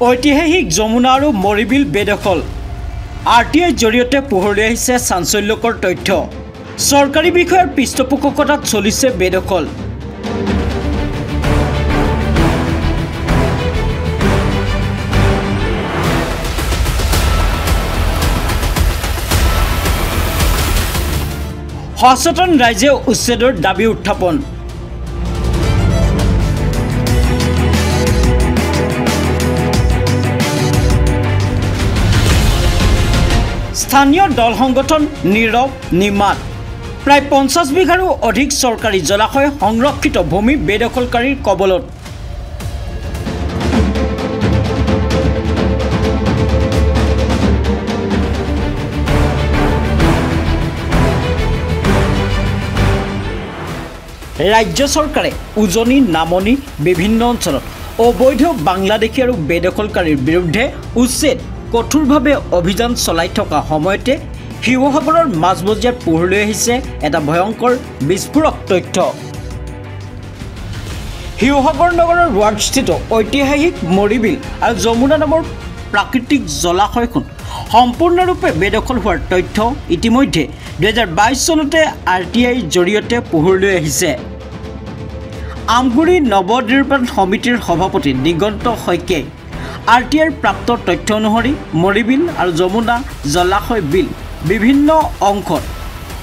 ঐতিহাসিক যমুনা আৰু মৰিবিল বেদখল আৰটিআইৰ জৰিয়তে পোহৰলৈ আহিছে চাঞ্চল্যকৰ তথ্য। চৰকাৰী বিষয়ৰ পৃষ্ঠপোষকতাত চলিছে বেদখল। সচেতন ৰাইজে উচ্ছেদৰ দাবী উত্থাপন। স্থানীয় দল সংগঠন নীৰৱ নিমাত। প্ৰায় 50 বিঘাৰো অধিক চৰকাৰী জলাশয় সংৰক্ষিত ভূমি বেদখলকাৰীৰ কবলত। ৰাজ্য চৰকাৰে উজনি নামনি বিভিন্ন অঞ্চলত অবৈধ বাংলাদেশী আৰু বেদখলকাৰীৰ বিৰুদ্ধে উচ্ছেদ কঠোৰভাৱে অভিযান চলাই থকা সময়তে শিৱসাগৰৰ মাজমজিয়াত পোহৰলৈ আহিছে এটা ভয়ংকৰ বিস্ফোৰক তথ্য। শিৱসাগৰ নগৰৰ ৱাৰ্ডস্থিত ঐতিহাসিক মৰিবিল আৰু যমুনা নামৰ প্ৰাকৃতিক জলাশয়খন সম্পূৰ্ণৰূপে বেদখল হোৱাৰ তথ্য ইতিমধ্যে 2022 চনতে আৰটিআইৰ জৰিয়তে পোহৰলৈ আহিছে। আমগুৰি নৱনিৰ্মাণ সমিতিৰ সভাপতি দিগন্ত শইকীয়াই আৰটিআইৰ প্ৰাপ্ত তথ্য অনুসৰি মৰিবিল আৰু যমুনা জলাশয় বিল বিভিন্ন অংশত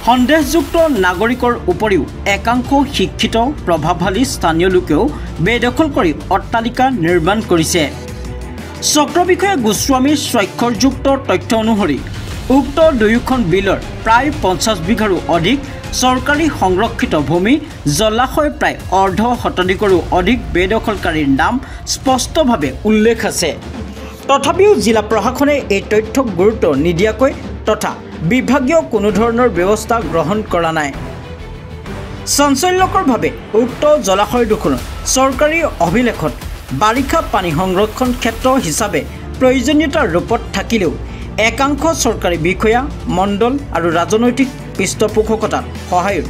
সন্দেহযুক্ত নাগৰিকৰ উপৰিও একাংশ শিক্ষিত প্ৰভাৱশালী স্থানীয় লোকেও বেদখল কৰি অট্টালিকা নিৰ্মাণ কৰিছে। চক্ৰ বিষয়া গোস্বামীৰ স্বাক্ষৰযুক্ত তথ্য অনুসৰি উক্ত দুয়োখন বিলৰ প্ৰায় 50 বিঘাৰো অধিক চৰকাৰী সংৰক্ষিত ভূমি জলাশয় প্ৰায় অৰ্ধ শতাধিকৰো অধিক বেদখলকাৰীৰ নাম স্পষ্টভাৱে উল্লেখ আছে। তথাপিও জিলা প্ৰশাসনে এই তথ্যক গুৰুত্ব নিদিয়াকৈ তথা বিভাগীয় কোনো ধৰণৰ ব্যৱস্থা গ্ৰহণ কৰা নাই। চাঞ্চল্যকৰভাৱে উক্ত জলাশয় দুখনত চৰকাৰী অভিলেখত বাৰিষা পানী সংৰক্ষণ ক্ষেত্ৰ হিচাপে প্ৰয়োজনীয়তাৰ ৰূপত থাকিলেও একাংশ চৰকাৰী বিষয়া মণ্ডল আৰু ৰাজনৈতিক পৃষ্ঠপোষকতাৰ সহায়ত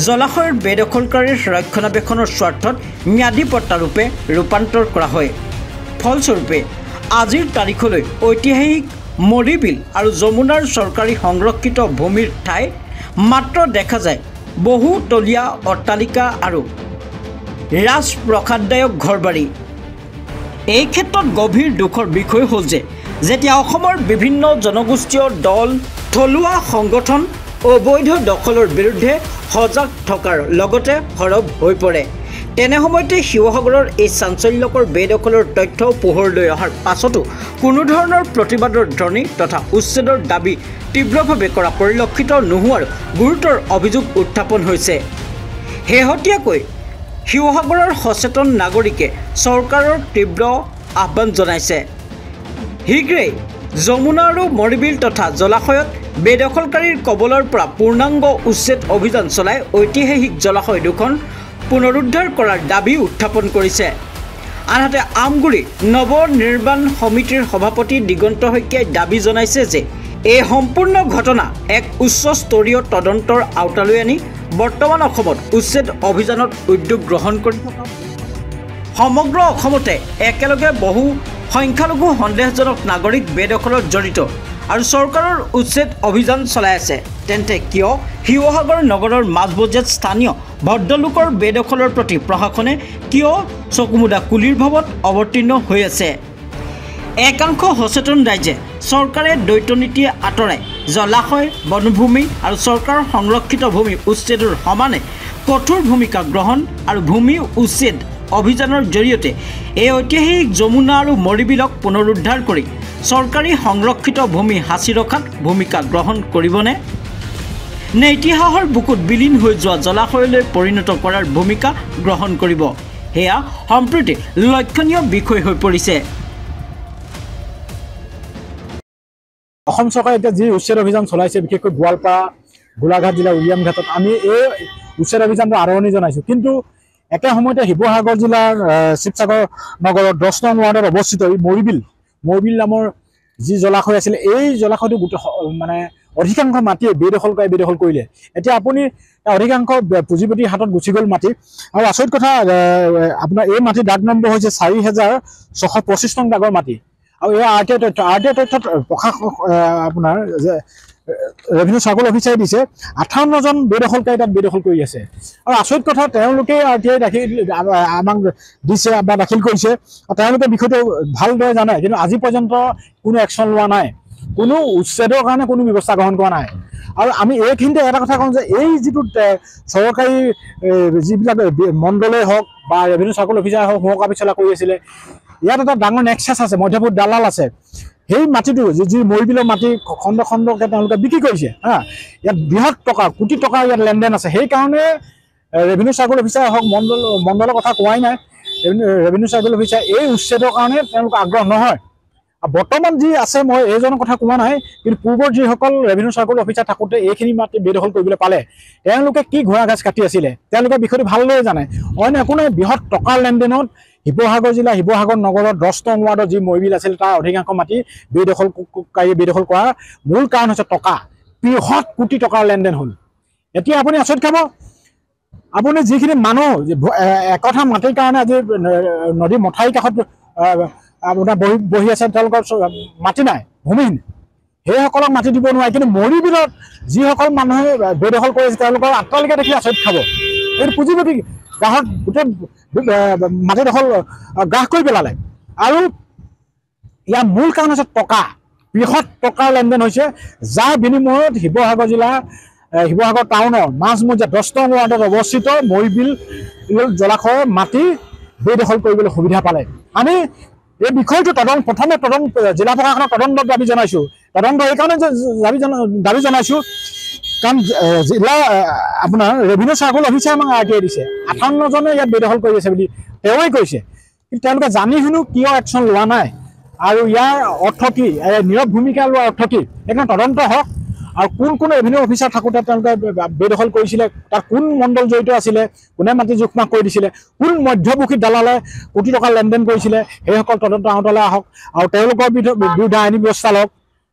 জলাশয়ৰ বেদখলকাৰীৰ ৰক্ষণাবেক্ষণৰ স্বাৰ্থত ম্যাদী পট্টাৰূপে ৰূপান্তৰ কৰা হয়। ফলস্বৰূপে আজিৰ তাৰিখলৈ ঐতিহাসিক মৰিবিল আৰু যমুনাৰ চৰকাৰী সংৰক্ষিত ভূমিৰ ঠাই মাত্ৰ দেখা যায় বহুতলীয়া অট্টালিকা আৰু ৰাজপ্ৰসাদদায়ক ঘৰবাৰী। এই ক্ষেত্ৰত গভীৰ দুখৰ বিষয় হ'ল যে যেতিয়া অসমৰ বিভিন্ন জনগোষ্ঠীয় দল থলুৱা সংগঠন অবৈধ দখলৰ বিৰুদ্ধে সজাগ থকাৰ লগতে সৰব হৈ পৰে তেনে সময়তে শিৱসাগৰৰ এই চাঞ্চল্যকৰ বেদখলৰ তথ্য পোহৰলৈ অহাৰ পাছতো কোনো ধৰণৰ প্ৰতিবাদৰ ধ্বনি তথা উচ্ছেদৰ দাবী তীব্ৰভাৱে কৰা পৰিলক্ষিত নোহোৱাৰ গুৰুতৰ অভিযোগ উত্থাপন হৈছে। শেহতীয়াকৈ শিৱসাগৰৰ সচেতন নাগৰিকে চৰকাৰৰ তীব্ৰ আহ্বান জনাইছে। শীঘ্ৰেই যমুনা আৰু মৰিবিল তথা জলাশয়ত বেদখলকাৰীৰ কবলৰ পৰা পূৰ্ণাংগ উচ্ছেদ অভিযান চলাই ঐতিহাসিক জলাশয় দুখন পুনৰুদ্ধাৰ কৰাৰ দাবী উত্থাপন কৰিছে। আনহাতে আমগুৰি নৱনিৰ্মাণ সমিতিৰ সভাপতি দিগন্ত শইকীয়াই দাবী জনাইছে যে এই সম্পূৰ্ণ ঘটনা এক উচ্চস্তৰীয় তদন্তৰ আওতালৈ আনি বৰ্তমান অসমত উচ্ছেদ অভিযানত উদ্যোগ গ্ৰহণ কৰি থকা সমগ্ৰ অসমতে একেলগে বহু সংখ্যালঘু সন্দেহজনক নাগৰিক বেদখলত জড়িত আৰু চৰকাৰৰ উচ্ছেদ অভিযান চলাই আছে তেন্তে কিয় শিৱসাগৰ নগৰৰ মাজমজিয়াত স্থানীয় ভদ্ৰলোকৰ বেদখলৰ প্ৰতি প্ৰশাসনে কিয় চকুমুদা কুলিৰ ভাৱত অৱতীৰ্ণ হৈ আছে? একাংশ সচেতন ৰাইজে চৰকাৰে দ্বৈত নীতি আঁতৰাই জলাশয় বনভূমি আৰু চৰকাৰৰ সংৰক্ষিত ভূমি উচ্ছেদৰ সমানে কঠোৰ ভূমিকা গ্ৰহণ আৰু ভূমি উচ্ছেদ অভিযানৰ জৰিয়তে এই ঐতিহাসিক যমুনা আৰু মৰিবিলক পুনৰুদ্ধাৰ কৰি চৰকাৰী সংৰক্ষিত ভূমি সাঁচি ৰখাত ভূমিকা গ্ৰহণ কৰিবনে নে ইতিহাসৰ বুকুত বিলীন হৈ যোৱা জলাশয়লৈ পৰিণত কৰাৰ ভূমিকা গ্ৰহণ কৰিব সেয়া সম্প্ৰতি লক্ষণীয় বিষয় হৈ পৰিছে। অসম চৰকাৰে এতিয়া যি উচ্ছেদ অভিযান চলাইছে বিশেষকৈ গোৱালপাৰা গোলাঘাট জিলাৰ উলিয়ামঘাটত আমি এই উচ্ছেদ অভিযানটো আৰম্ভণি জনাইছোঁ। কিন্তু একে সময়তে শিৱসাগৰ জিলাৰ শিৱসাগৰ নগৰৰ 10 নং ৱাৰ্ডত অৱস্থিত এই মৰিবিল নামৰ যি জলাশয় আছিলে এই জলাশয়টো গোটেই মানে অধিকাংশ মাটিয়ে বেদখল কৰিলে এতিয়া আপুনি অধিকাংশ পুঁজিপতিৰ হাতত গুচি গ'ল মাটি আৰু আচৰিত কথা আপোনাৰ এই মাটিৰ দাগ নম্বৰ হৈছে 4625 নং দাগৰ মাটি আৰু এই আৰটিআই তথ্যত প্ৰশাসক আপোনাৰ ৰেভিনিউ চাৰ্কল অফিচাৰে দিছে 58 জন বেদখলকাৰী তাত বেদখল কৰি আছে আৰু আচৰিত কথা তেওঁলোকে আৰটিআই আমাক দিছে বা দাখিল কৰিছে আৰু তেওঁলোকে বিষয়টো ভালদৰে জানে কিন্তু আজি পৰ্যন্ত কোনো একশ্যন লোৱা নাই কোনো উচ্ছেদৰ কাৰণে কোনো ব্যৱস্থা গ্ৰহণ কৰা নাই আৰু আমি এইখিনিতে এটা কথা কওঁ যে এই যিটো চৰকাৰী যিবিলাক মণ্ডলেই হওক বা ৰেভিনিউ চাৰ্কল অফিচাৰ হওক মহকা পিছলা কৰি আছিলে ইয়াত এটা ডাঙৰ নেক্সাছ আছে মধ্যভূত দালাল আছে সেই মাটিটো যি মৰিবিলৰ মাটি খণ্ড খণ্ডকে তেওঁলোকে বিক্ৰী কৰিছে ইয়াত বৃহৎ টকা কোটি টকাৰ ইয়াত লেনদেন আছে সেইকাৰণে ৰেভিনিউ চাৰ্কল অফিচাৰ হওক মণ্ডলৰ কথা কোৱাই নাই ৰেভিনিউ চাৰ্কল অফিচাৰ এই উচ্ছেদৰ কাৰণে তেওঁলোকৰ আগ্ৰহ নহয় বৰ্তমান যি আছে মই এইজনৰ কথা কোৱা নাই কিন্তু পূৰ্বৰ যিসকল ৰেভিনিউ চাৰ্কল অফিচাৰ থাকোঁতে এইখিনি মাটি বেদখল কৰিবলৈ পালে তেওঁলোকে কি ঘোঁৰা ঘাচ কাটি আছিলে তেওঁলোকে বিষয়টো ভালদৰে জানে অন্য একো নাই বৃহৎ টকাৰ লেনদেনত শিৱসাগৰ জিলা শিৱসাগৰ নগৰৰ 10 নং ৱাৰ্ডৰ যি মৰিবিল আছিল তাৰ অধিকাংশ মাটি বেদখল কৰাৰ মূল কাৰণ হৈছে টকা বৃহৎ কোটি টকাৰ লেনদেন হ'ল এতিয়া আপুনি আচৰিত খাব আপুনি যিখিনি মানুহ একঠা মাটিৰ কাৰণে আজি নদী মথাউৰিৰ কাষত আপোনাৰ বহি আছে তেওঁলোকৰ মাটি নাই ভূমিহীন সেইসকলক মাটি দিব নোৱাৰে কিন্তু মৰিবিলত যিসকল মানুহে বেদখল কৰিছে তেওঁলোকৰ আত্মালিকা দেখি আচৰিত খাব এইটো পুঁজিপতি গ্ৰাহক গোটেই মাটিডোখৰ গ্ৰাস কৰি পেলালে আৰু ইয়াৰ মূল কাৰণ হৈছে টকা বৃহৎ টকাৰ লেনদেন হৈছে যাৰ বিনিময়ত শিৱসাগৰ জিলা শিৱসাগৰ টাউনৰ মাজমজিয়া 10 নং ৱাৰ্ডত অৱস্থিত মৰিবিল জলাশয়ৰ মাটি বেদখল কৰিবলৈ সুবিধা পালে আমি এই বিষয়টো প্ৰথমে জিলা প্ৰশাসনক তদন্তত দাবী জনাইছোঁ তদন্ত এইকাৰণে দাবী জনাইছোঁ কাৰণ জিলা আপোনাৰ ৰেভিনিউ চাৰ্কল অফিচাৰে আমাক আৰটিআই দিছে 58 জনে ইয়াত বেদখল কৰি আছে বুলি তেওঁই কৈছে কিন্তু তেওঁলোকে জানি শুনো কিয় একশ্যন লোৱা নাই আৰু ইয়াৰ অৰ্থ কি নীৰৱ ভূমিকা লোৱাৰ অৰ্থ কি সেইকাৰণে তদন্ত হওক আৰু কোন ৰেভিনিউ অফিচাৰ থাকোঁতে তেওঁলোকে বেদখল কৰিছিলে তাত কোন মণ্ডল জড়িত আছিলে কোনে মাটি জোখমাখ কৰি দিছিলে কোন মধ্যভোগী দালালে কোটি টকা লেনদেন কৰিছিলে সেইসকল তদন্ত আওতালৈ আহক আৰু তেওঁলোকৰ বিৰুদ্ধে আইনী ব্যৱস্থা লওক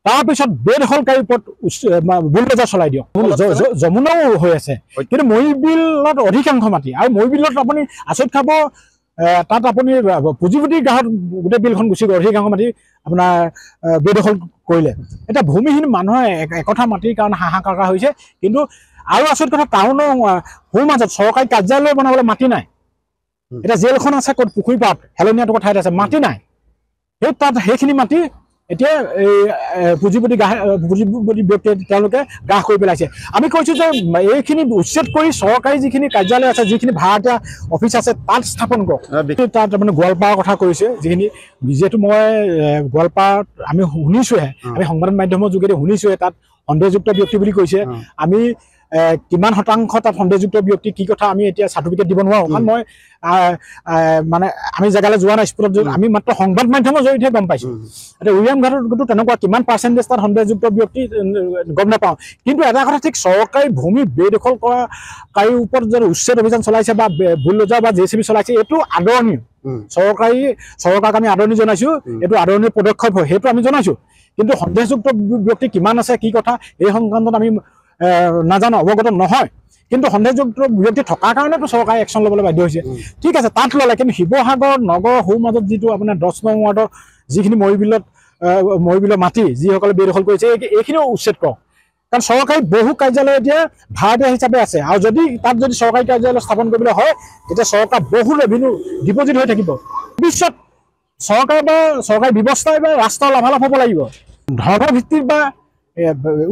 তাৰপিছত বেদখলকাৰীৰ ওপৰত বুলডোজাৰ চলাই দিয়ক যমুনাও হৈ আছে কিন্তু মৰিবিলত অধিকাংশ মাটি আৰু মৰিবিলত আপুনি আচৰিত খাব তাত আপুনি পুঁজিপতিৰ গ্ৰাহক গোটেই বিলখন গুচি গ'ল অধিকাংশ মাটি আপোনাৰ বেদখল কৰিলে এতিয়া ভূমিহীন মানুহে একঠা মাটিৰ কাৰণে হাহাকাৰ হৈছে কিন্তু আৰু আচৰিত কথা টাউনৰ সোঁ মাজত চৰকাৰী কাৰ্যালয় বনাবলৈ মাটি নাই এতিয়া জেলখন আছে ক'ত পুখুৰী পাত হেলনীয়া টুকুৰা ঠাইত আছে মাটি নাই সেইখিনি মাটি এতিয়া এই পুঁজিপতি ব্যক্তিয়ে তেওঁলোকে গ্ৰাস কৰি পেলাইছে আমি কৈছোঁ যে এইখিনি উচ্ছেদ কৰি চৰকাৰী যিখিনি কাৰ্যালয় আছে যিখিনি ভাড়াতীয়া অফিচ আছে তাত স্থাপন কৰক তাত মানে গোৱালপাৰাৰ কথা কৈছে যিখিনি যিহেতু মই গোৱালপাৰাত আমি শুনিছোঁহে আমি সংবাদ মাধ্যমৰ যোগেদি শুনিছোঁহে তাত সন্দেহযুক্ত ব্যক্তি বুলি কৈছে আমি কিমান শতাংশ তাত সন্দেহযুক্ত ব্যক্তি কি কথা আমি এতিয়া চাৰ্টিফিকেট দিব নোৱাৰোঁ কাৰণ মই মানে আমি জেগালৈ যোৱা নাই স্কুলত আমি মাত্ৰ সংবাদ মাধ্যমৰ জৰিয়তে গম পাইছোঁ এতিয়া উৰিয়াম ঘাটতো তেনেকুৱা কিমান পাৰ্চেণ্টেজ তাত সন্দেহযুক্ত ব্যক্তি গম নাপাওঁ কিন্তু এটা কথা ঠিক চৰকাৰী ভূমি বেদখল কৰাকাৰীৰ ওপৰত যদি উচ্ছেদ অভিযান চলাইছে বা বুলডোজাৰ বা JCB চলাইছে এইটো আদৰণীয় চৰকাৰক আমি আদৰণি জনাইছোঁ এইটো আদৰণীয় পদক্ষেপ হয় সেইটো আমি জনাইছোঁ কিন্তু সন্দেহযুক্ত ব্যক্তি কিমান আছে কি কথা এই সংক্ৰান্তত আমি নাজানো অৱগত নহয় কিন্তু সন্দেহযুক্ত ব্যক্তি থকাৰ কাৰণেতো চৰকাৰে একশ্যন ল'বলৈ বাধ্য হৈছে ঠিক আছে তাত ল'লে কিন্তু শিৱসাগৰ নগৰ সোঁ মাজত যিটো আপোনাৰ 10 নং ৱাৰ্ডৰ যিখিনি মৰিবিলৰ মাটি যিসকলে বেদখল কৰিছে এইখিনিও উচ্ছেদ কৰক কাৰণ চৰকাৰী বহু কাৰ্যালয় এতিয়া ভাড়াতীয়া হিচাপে আছে আৰু যদি তাত যদি চৰকাৰী কাৰ্যালয় স্থাপন কৰিবলৈ হয় তেতিয়া চৰকাৰ বহু ৰেভিনিউ ডিপজিট হৈ থাকিব ভৱিষ্যত চৰকাৰ বা চৰকাৰী ব্যৱস্থাই বা ৰাষ্ট্ৰৰ লাভালাভ হ'ব লাগিব ধৰ্মভিত্তিক বা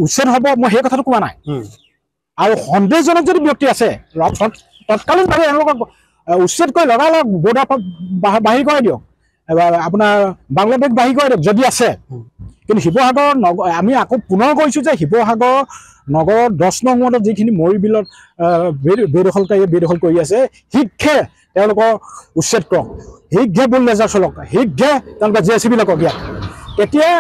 উচ্ছেদ হ'ব মই সেই কথাটো কোৱা নাই আৰু সন্দেহজনক যদি ব্যক্তি আছে তৎকালীনভাৱে এওঁলোকক উচ্ছেদ কৰি লগালগ বৰ্ডাৰ বাহিৰ কৰাই দিয়ক আপোনাৰ বাংলাদেশ বাহিৰ কৰাই দিয়ক যদি আছে কিন্তু শিৱসাগৰ নগৰ আমি আকৌ পুনৰ কৈছোঁ যে শিৱসাগৰ নগৰৰ 10 নং ৱাৰ্ডত যিখিনি মৰিবিলত বেদখলকাৰীয়ে বেদখল কৰি আছে শীঘ্ৰে তেওঁলোকৰ উচ্ছেদ কৰক শীঘ্ৰে বুলডোজাৰ চলক শীঘ্ৰে তেওঁলোকে JCB লওক ইয়াত তেতিয়া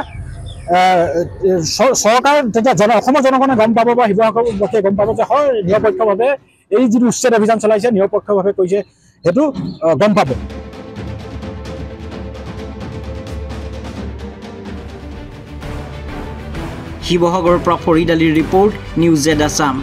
চৰকাৰ তেতিয়া অসমৰ জনগণে গম পাব বা শিৱসাগৰবাসীয়ে গম পাব যে হয় নিৰপেক্ষভাৱে এই যিটো উচ্ছেদ অভিযান চলাইছে নিৰপেক্ষভাৱে কৰিছে সেইটো গম পাব। শিৱসাগৰৰ পৰা ফৰিদ আলীৰ ৰিপৰ্ট নিউজ জেড আছাম।